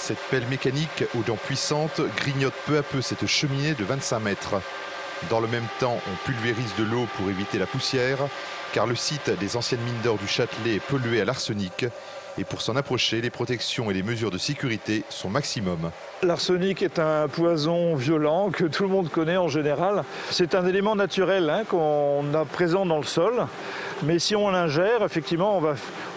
Cette pelle mécanique aux dents puissantes grignote peu à peu cette cheminée de 25 mètres. Dans le même temps, on pulvérise de l'eau pour éviter la poussière, car le site des anciennes mines d'or du Châtelet est pollué à l'arsenic. Et pour s'en approcher, les protections et les mesures de sécurité sont maximum. L'arsenic est un poison violent que tout le monde connaît en général. C'est un élément naturel qu'on a présent dans le sol. Mais si on l'ingère, effectivement,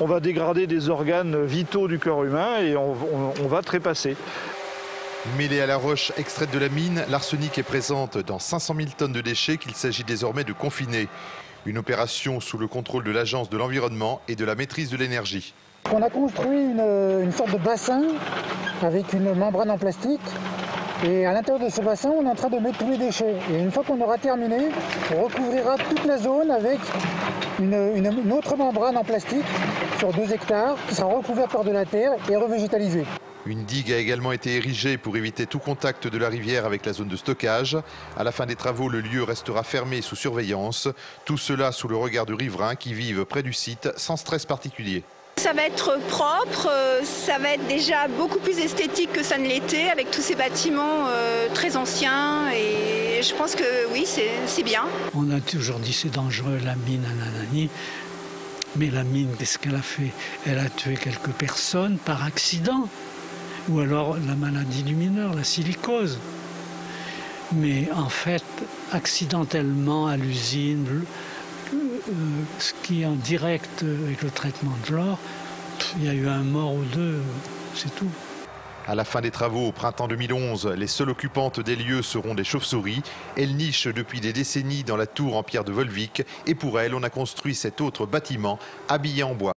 on va dégrader des organes vitaux du corps humain et on va trépasser. Mêlé à la roche extraite de la mine, l'arsenic est présente dans 500 000 tonnes de déchets qu'il s'agit désormais de confiner. Une opération sous le contrôle de l'Agence de l'environnement et de la maîtrise de l'énergie. On a construit une sorte de bassin avec une membrane en plastique. Et à l'intérieur de ce bassin, on est en train de mettre tous les déchets. Et une fois qu'on aura terminé, on recouvrira toute la zone avec une autre membrane en plastique sur 2 hectares qui sera recouverte par de la terre et revégétalisée. Une digue a également été érigée pour éviter tout contact de la rivière avec la zone de stockage. À la fin des travaux, le lieu restera fermé sous surveillance. Tout cela sous le regard de riverains qui vivent près du site sans stress particulier. Ça va être propre, ça va être déjà beaucoup plus esthétique que ça ne l'était avec tous ces bâtiments très anciens et je pense que oui, c'est bien. On a toujours dit c'est dangereux la mine, nanani. Mais la mine, qu'est-ce qu'elle a fait? Elle a tué quelques personnes par accident. Ou alors la maladie du mineur, la silicose. Mais en fait, accidentellement à l'usine, ce qui est en direct avec le traitement de l'or, il y a eu un mort ou 2, c'est tout. À la fin des travaux au printemps 2011, les seules occupantes des lieux seront des chauves-souris. Elles nichent depuis des décennies dans la tour en pierre de Volvic et pour elles, on a construit cet autre bâtiment habillé en bois.